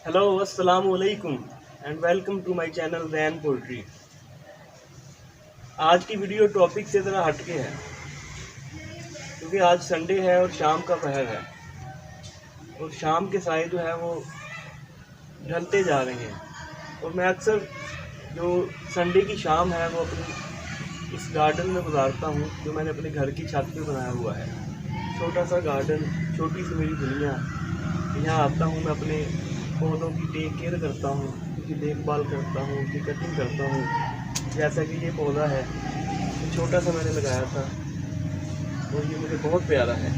Hello अस्सलाम वालेकुम and welcome to my channel rain poultry. आज की वीडियो टॉपिक से ज़रा हटके है क्योंकि आज संडे है और शाम का पहर है और शाम के साए जो है वो ढलते जा रहे हैं। और मैं अक्सर जो संडे की शाम है वो अपनी इस गार्डन में गुजारता हूँ जो मैंने अपने घर की छत पे बनाया हुआ है। छोटा सा गार्डन, छोटी सी मेरी दुनिया। यहाँ आता हूँ, मैं अपने पौधों की टेक केयर करता हूँ, उनकी देखभाल करता हूँ, उनकी कटिंग करता हूँ। जैसा कि ये पौधा है, ये छोटा सा मैंने लगाया था और ये मुझे बहुत प्यारा है।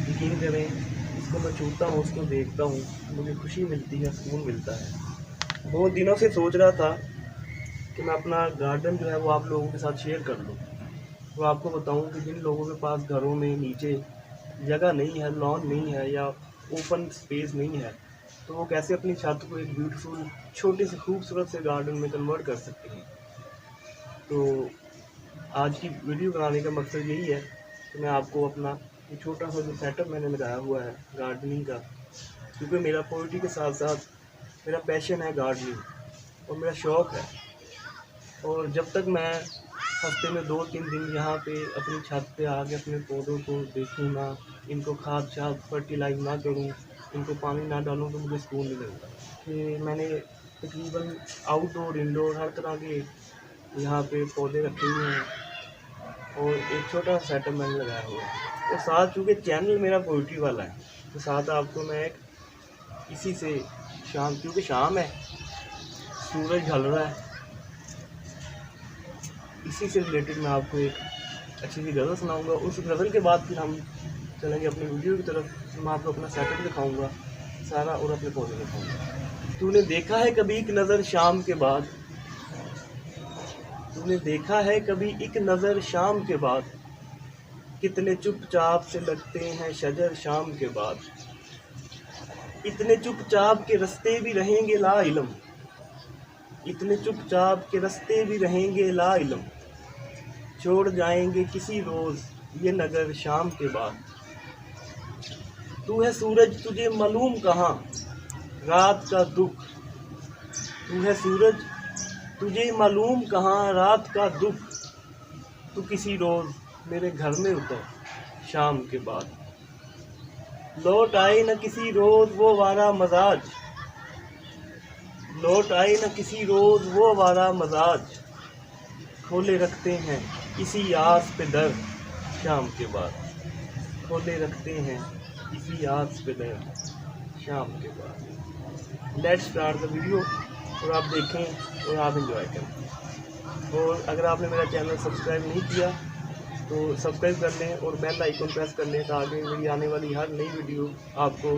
यकीन करें, इसको मैं छूता हूँ, उसको देखता हूँ, मुझे खुशी मिलती है, सुकून मिलता है। बहुत दिनों से सोच रहा था कि मैं अपना गार्डन जो है वो आप लोगों के साथ शेयर कर लूँ। तो आपको बताऊँ कि जिन लोगों के पास घरों में नीचे जगह नहीं है, लॉन नहीं है या ओपन स्पेस नहीं है, तो वो कैसे अपनी छत को एक ब्यूटीफुल छोटे से खूबसूरत से गार्डन में कन्वर्ट कर सकते हैं। तो आज की वीडियो बनाने का मकसद यही है कि मैं आपको अपना ये छोटा सा जो सेटअप मैंने लगाया हुआ है गार्डनिंग का, क्योंकि मेरा पोल्ट्री के साथ साथ मेरा पैशन है गार्डनिंग और मेरा शौक़ है। और जब तक मैं हफ्ते में 2-3 दिन यहाँ पे अपनी छत पे आके अपने पौधों को देखूँ ना, इनको खाद शाद फर्टिलाइज ना करूँ, इनको पानी ना डालूँ, तो मुझे सुकून नहीं मिलता। कि मैंने तकरीबन आउटडोर इंडोर हर तरह के यहाँ पे पौधे रखे हुए हैं और एक छोटा सा सेटअप मैंने लगाया हुआ है। और साथ चूँकि चैनल मेरा पोल्ट्री वाला है, तो साथ आपको मैं एक इसी से शाम, क्योंकि शाम है, सूरज ढल रहा है, इसी से रिलेटेड मैं आपको एक अच्छी सी गज़ल सुनाऊंगा। उस गज़ल के बाद फिर हम चलेंगे अपनी वीडियो की तरफ। मैं आपको अपना सेटअप दिखाऊंगा सारा और अपने पौधे दिखाऊंगा। तूने देखा है कभी एक नज़र शाम के बाद, तूने देखा है कभी एक नज़र शाम के बाद, कितने चुपचाप से लगते हैं शजर शाम के बाद, इतने चुपचाप के रास्ते भी रहेंगे ला इल्म, इतने चुपचाप के रास्ते भी रहेंगे ला इल्म, छोड़ जाएंगे किसी रोज़ ये नगर शाम के बाद। तू है सूरज तुझे मालूम कहाँ रात का दुख, तू है सूरज तुझे मालूम कहाँ रात का दुख, तू किसी रोज़ मेरे घर में उतर शाम के बाद। लौट आए न किसी रोज़ वो वारा मजाज, लौट आए न किसी रोज़ वो वारा मजाज, खोले रखते हैं इसी आस पे दर शाम के बाद, खोले रखते हैं इसी आस पे दर शाम के बाद। लेट्स स्टार्ट द वीडियो और आप देखें और आप इंजॉय करें। और अगर आपने मेरा चैनल सब्सक्राइब नहीं किया तो सब्सक्राइब कर लें और बेल आइकन प्रेस कर लें ताकि मेरी आने वाली हर नई वीडियो आपको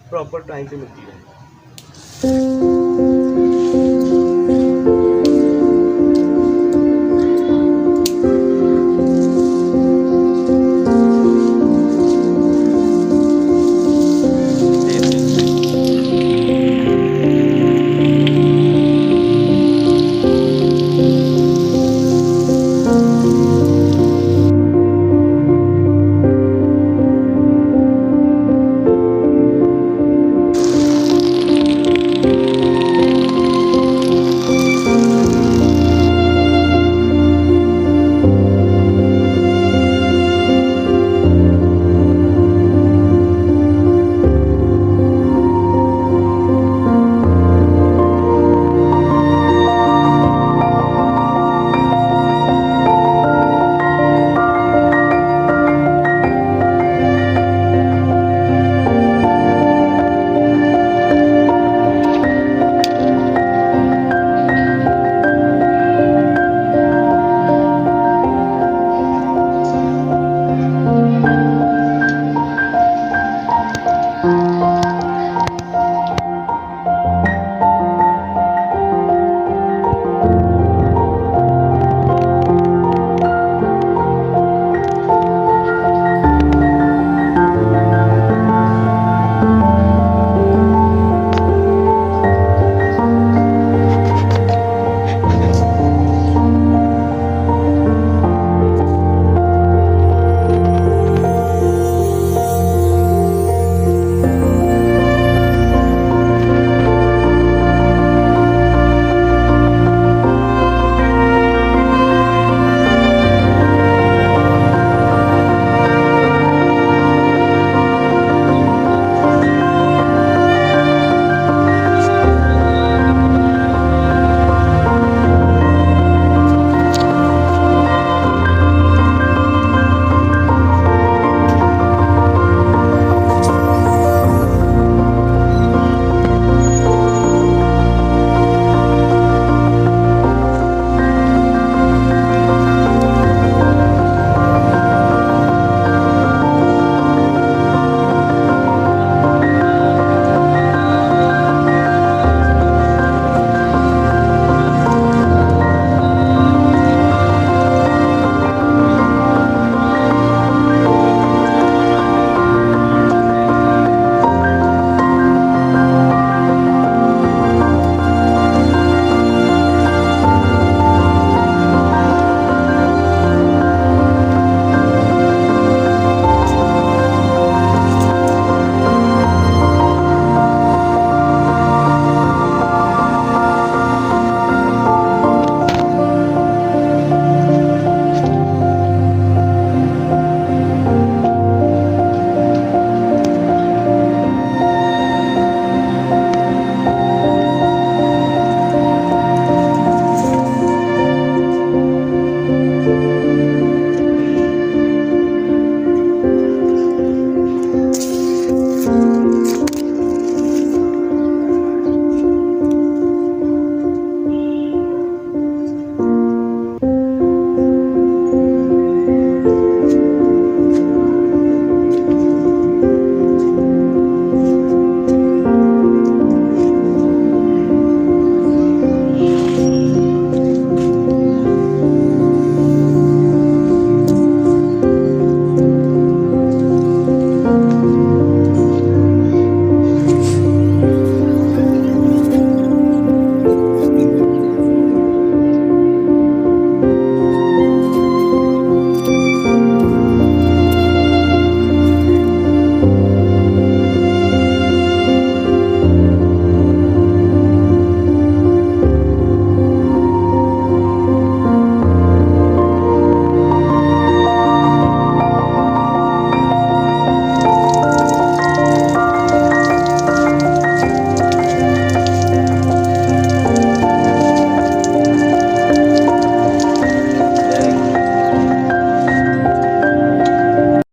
प्रॉपर टाइम पे मिलती रहे।